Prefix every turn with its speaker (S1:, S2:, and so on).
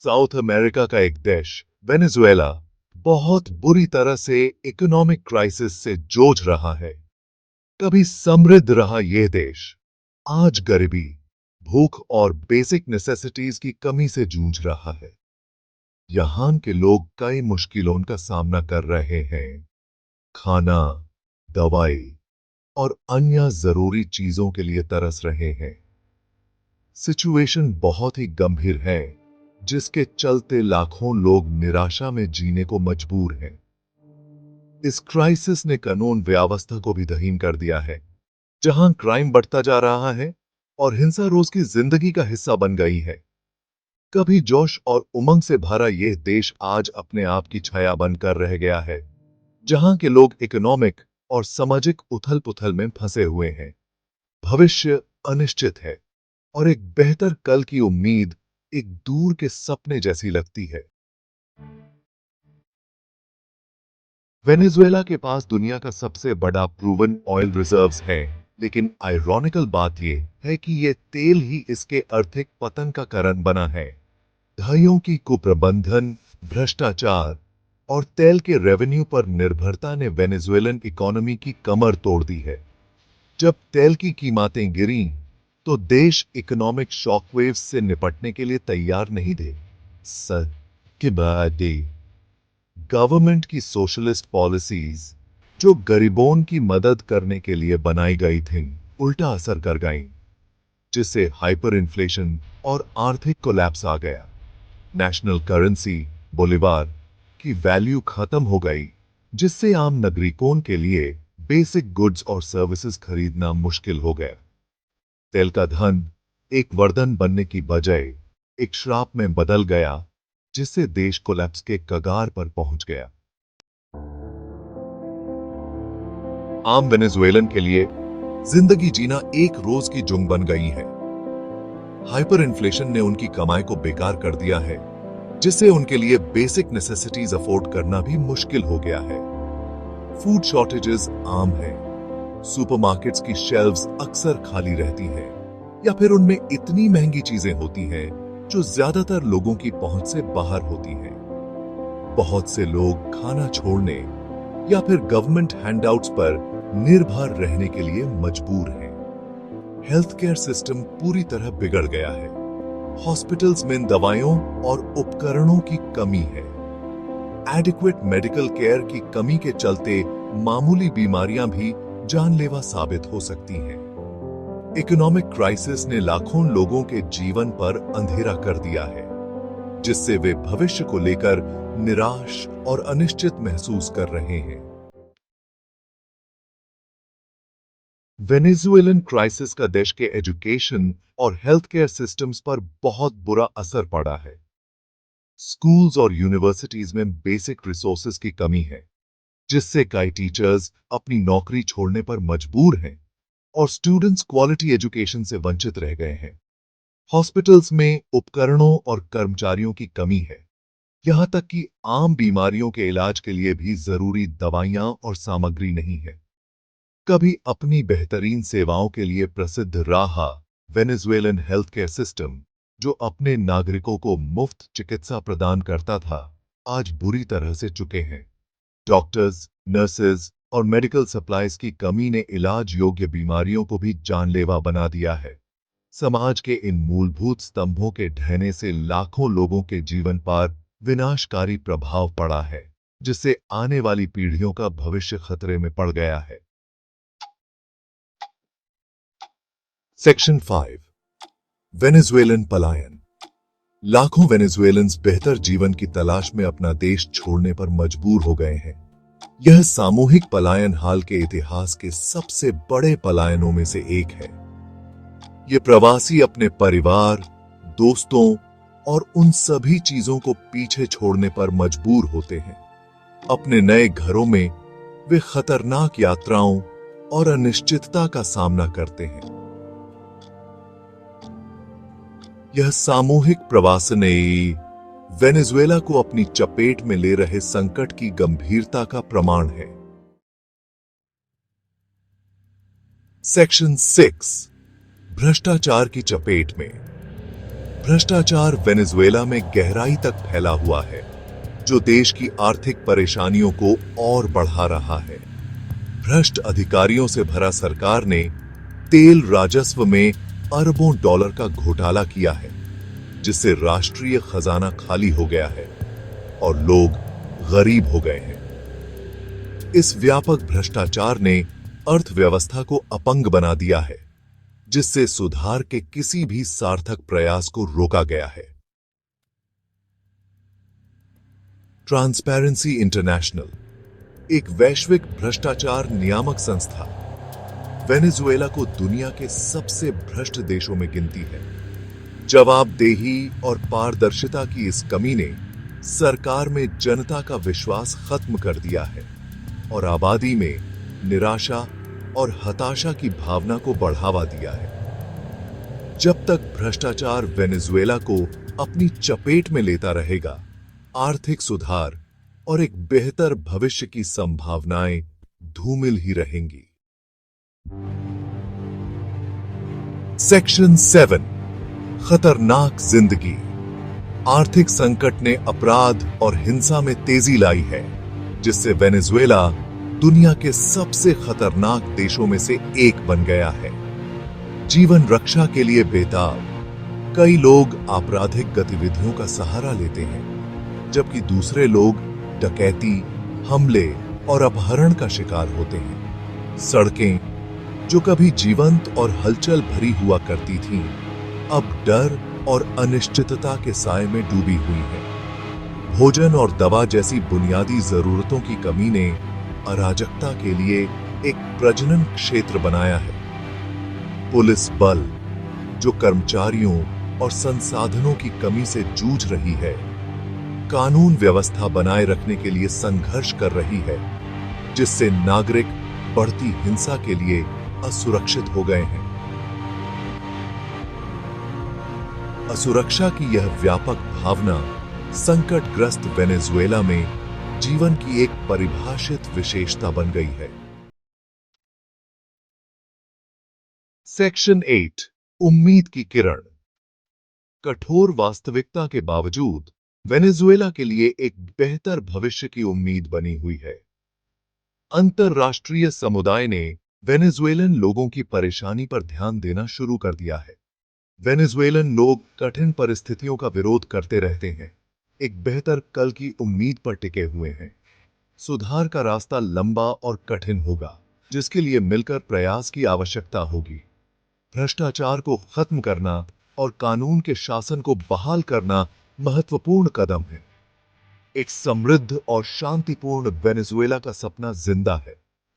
S1: South America का एक देश वेनेजुएला बहुत बुरी तरह से इकोनॉमिक क्राइसिस से जूझ रहा है। कभी समृद्ध रहा यह देश आज गरीबी, भूख और बेसिक नेसेसिटीज की कमी से जूझ रहा है। यहां के लोग कई मुश्किलों का सामना कर रहे हैं। खाना, दवाई और अन्य जरूरी चीजों के लिए तरस रहे हैं। सिचुएशन बहुत ही गंभीर है, जिसके चलते लाखों लोग निराशा में जीने को मजबूर हैं। इस क्राइसिस ने कानून व्यवस्था को भी दहीन कर दिया है, जहां क्राइम बढ़ता जा रहा है और हिंसा रोज की जिंदगी का हिस्सा बन गई है। कभी जोश और उमंग से भरा यह देश आज अपने आप की छाया बनकर रह गया है, जहां के लोग इकोनॉमिक और सामाजिक उथल-पुथल में फंसे हुए हैं। भविष्य अनिश्चित है और एक बेहतर कल की उम्मीद एक दूर के सपने जैसी लगती है। वेनेजुएला के पास दुनिया का सबसे बड़ा प्रूवन ऑयल रिजर्व्स है, लेकिन आयरॉनिकल बात यह है कि यह तेल ही इसके आर्थिक पतन का कारण बना है। दहाइयों की कुप्रबंधन, भ्रष्टाचार और तेल के रेवेन्यू पर निर्भरता ने वेनेजुएलन इकोनॉमी की कमर तोड़ दी है। जब तेल की कीमतें गिरी, तो देश इकोनॉमिक शॉकवेव्स से निपटने के लिए तैयार नहीं थे। के बाद गवर्नमेंट की सोशलिस्ट पॉलिसीज, जो गरीबों की मदद करने के लिए बनाई गई थीं, उल्टा असर कर गईं, जिससे हाइपर इन्फ्लेशन और आर्थिक कोलैप्स आ गया। नेशनल करेंसी बोलिवार की वैल्यू खत्म हो गई, जिससे आम नागरिकों के लिए बेसिक गुड्स और सर्विसेज खरीदना मुश्किल हो गया। तेल का धन एक वरदान बनने की बजाय एक श्राप में बदल गया, जिससे देश कोलैप्स के कगार पर पहुंच गया। आम वेनेजुएलन के लिए जिंदगी जीना एक रोज की जुंग बन गई है। हाइपर इन्फ्लेशन ने उनकी कमाई को बेकार कर दिया है, जिससे उनके लिए बेसिक नेसेसिटीज अफोर्ड करना भी मुश्किल हो गया है। फूड शॉर्टेजेस आम है। सुपरमार्केट्स की शेल्व्स अक्सर खाली रहती हैं, या फिर उनमें इतनी महंगी चीजें होती हैं जो ज्यादातर लोगों की पहुंच से बाहर होती हैं। बहुत से लोग खाना छोड़ने या फिर गवर्नमेंट हैंडआउट्स पर निर्भर रहने के लिए मजबूर हैं। हेल्थ केयर सिस्टम पूरी तरह बिगड़ गया है। हॉस्पिटल्स में दवाइयों और उपकरणों की कमी है। एडिक्वेट मेडिकल केयर की कमी के चलते मामूली बीमारियां भी जानलेवा साबित हो सकती हैं। इकोनॉमिक क्राइसिस ने लाखों लोगों के जीवन पर अंधेरा कर दिया है, जिससे वे भविष्य को लेकर निराश और अनिश्चित महसूस कर रहे हैं। वेनेजुएलन क्राइसिस का देश के एजुकेशन और हेल्थ केयर सिस्टम्स पर बहुत बुरा असर पड़ा है। स्कूल्स और यूनिवर्सिटीज में बेसिक रिसोर्सेज की कमी है, जिससे कई टीचर्स अपनी नौकरी छोड़ने पर मजबूर हैं और स्टूडेंट्स क्वालिटी एजुकेशन से वंचित रह गए हैं। हॉस्पिटल्स में उपकरणों और कर्मचारियों की कमी है, यहां तक कि आम बीमारियों के इलाज के लिए भी जरूरी दवाइयां और सामग्री नहीं है। कभी अपनी बेहतरीन सेवाओं के लिए प्रसिद्ध रहा वेनेजुएलन हेल्थ केयर सिस्टम, जो अपने नागरिकों को मुफ्त चिकित्सा प्रदान करता था, आज बुरी तरह से चुके हैं। डॉक्टर्स, नर्सेज और मेडिकल सप्लाईज की कमी ने इलाज योग्य बीमारियों को भी जानलेवा बना दिया है। समाज के इन मूलभूत स्तंभों के ढहने से लाखों लोगों के जीवन पर विनाशकारी प्रभाव पड़ा है, जिससे आने वाली पीढ़ियों का भविष्य खतरे में पड़ गया है। सेक्शन 5, वेनेजुएलन पलायन। लाखों वेनेजुएलन्स बेहतर जीवन की तलाश में अपना देश छोड़ने पर मजबूर हो गए हैं। यह सामूहिक पलायन हाल के इतिहास के सबसे बड़े पलायनों में से एक है। ये प्रवासी अपने परिवार, दोस्तों और उन सभी चीजों को पीछे छोड़ने पर मजबूर होते हैं। अपने नए घरों में वे खतरनाक यात्राओं और अनिश्चितता का सामना करते हैं। यह सामूहिक प्रवास ने वेनेजुएला को अपनी चपेट में ले रहे संकट की गंभीरता का प्रमाण है। सेक्शन 6, भ्रष्टाचार की चपेट में। भ्रष्टाचार वेनेजुएला में गहराई तक फैला हुआ है, जो देश की आर्थिक परेशानियों को और बढ़ा रहा है। भ्रष्ट अधिकारियों से भरा सरकार ने तेल राजस्व में अरबों डॉलर का घोटाला किया है, जिससे राष्ट्रीय खजाना खाली हो गया है और लोग गरीब हो गए हैं। इस व्यापक भ्रष्टाचार ने अर्थव्यवस्था को अपंग बना दिया है, जिससे सुधार के किसी भी सार्थक प्रयास को रोका गया है। ट्रांसपेरेंसी इंटरनेशनल, एक वैश्विक भ्रष्टाचार नियामक संस्था, वेनेजुएला को दुनिया के सबसे भ्रष्ट देशों में गिनती है। जवाबदेही और पारदर्शिता की इस कमी ने सरकार में जनता का विश्वास खत्म कर दिया है और आबादी में निराशा और हताशा की भावना को बढ़ावा दिया है। जब तक भ्रष्टाचार वेनेजुएला को अपनी चपेट में लेता रहेगा, आर्थिक सुधार और एक बेहतर भविष्य की संभावनाएं धूमिल ही रहेंगी। सेक्शन 7, खतरनाक जिंदगी। आर्थिक संकट ने अपराध और हिंसा में तेजी लाई है, जिससे वेनेजुएला दुनिया के सबसे खतरनाक देशों में से एक बन गया है। जीवन रक्षा के लिए बेताब कई लोग आपराधिक गतिविधियों का सहारा लेते हैं, जबकि दूसरे लोग डकैती, हमले और अपहरण का शिकार होते हैं। सड़कें, जो कभी जीवंत और हलचल भरी हुआ करती थीं, अब डर और अनिश्चितता के साए में डूबी हुई हैं। भोजन और दवा जैसी बुनियादी जरूरतों की कमी ने अराजकता के लिए एक प्रजनन क्षेत्र बनाया है। पुलिस बल, जो कर्मचारियों और संसाधनों की कमी से जूझ रही है, कानून व्यवस्था बनाए रखने के लिए संघर्ष कर रही है, जिससे नागरिक बढ़ती हिंसा के लिए असुरक्षित हो गए हैं। असुरक्षा की यह व्यापक भावना संकटग्रस्त वेनेजुएला में जीवन की एक परिभाषित विशेषता बन गई है। सेक्शन 8, उम्मीद की किरण। कठोर वास्तविकता के बावजूद वेनेजुएला के लिए एक बेहतर भविष्य की उम्मीद बनी हुई है। अंतर्राष्ट्रीय समुदाय ने वेनेजुएलन लोगों की परेशानी पर ध्यान देना शुरू कर दिया है। वेनेजुएलन लोग कठिन परिस्थितियों का विरोध करते रहते हैं, एक बेहतर कल की उम्मीद पर टिके हुए हैं। सुधार का रास्ता लंबा और कठिन होगा, जिसके लिए मिलकर प्रयास की आवश्यकता होगी। भ्रष्टाचार को खत्म करना और कानून के शासन को बहाल करना महत्वपूर्ण कदम है। एक समृद्ध और शांतिपूर्ण वेनेजुएला का सपना जिंदा है।